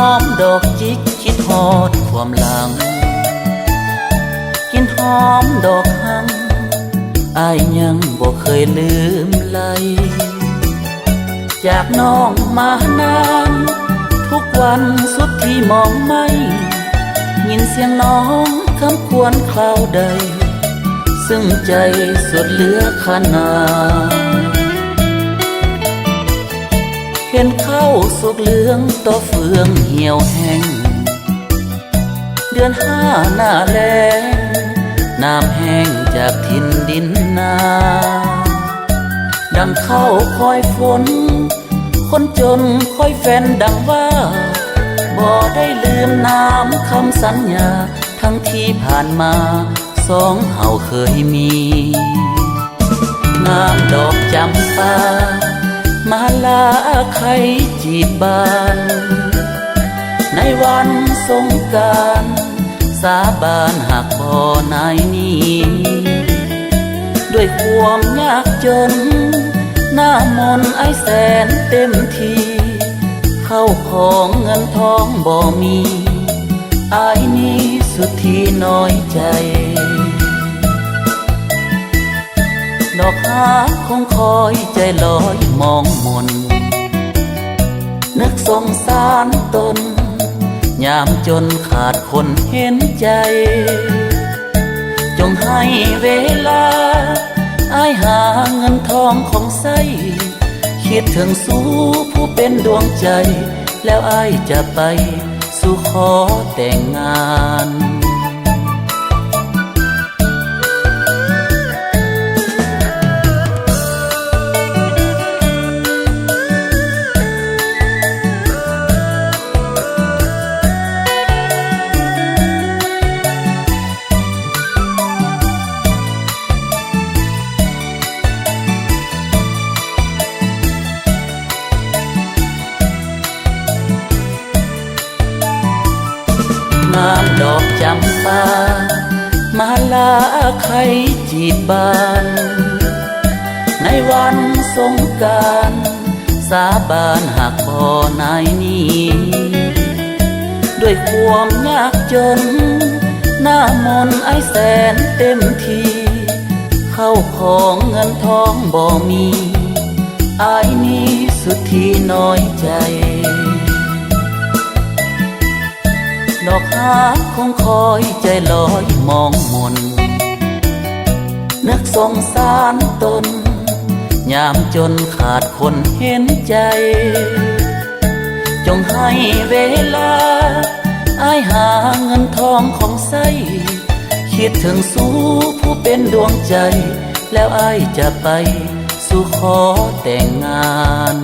อมดอกจิกคิดฮอดความหลังกินหอมดอกหังอายยังบ่เคยลืมไหลจากน้องมานานทุกวันสุดที่มองไม่ยินเสียงน้องคำควรคราวใดซึ่งใจสุดเหลือขนาเห็นเข้าสุกเหลืองต่อเฟืองเหี่ยวแห้งเดือนห้าหน้าแล้งน้ำแห้งจากทินดินนาดังเข้าคอยฝนคนจนคอยแฟนดังว่าบ่ได้ลืมน้ำคำสัญญาทั้งที่ผ่านมาสองเฮาเคยมีน้ำดอกจำปามาลาไข่จีบบานในวันสงกรานต์สาบานหากบ่นายนี้ด้วยความยากจนหน้ามนต์ไอแสนเต็มทีเข้าของเงินทองบ่มีอายนี้สุดที่น้อยใจดอกหาคงคอยใจลอยมองมนนึกสงสารตนยามจนขาดคนเห็นใจจงให้เวลาอายหาเงินทองของใส่คิดถึงสู้ผู้เป็นดวงใจแล้วอายจะไปสู่ขอแต่งงานน้ำดอกจำปามาลาไข่จีบบานในวันสงกรานต์สาบานหากบ่นายนี้ด้วยความยากจนหน้ามนต์ไอแสนเต็มทีเข้าของเงินทองบ่มีอายนี้สุดที่น้อยใจดอกหาคงคอยใจลอยมองมนนึกสงสารตนยามจนขาดคนเห็นใจจงให้เวลาอายหาเงินทองของใส่คิดถึงสู้ผู้เป็นดวงใจแล้วอายจะไปสู่ขอแต่งงาน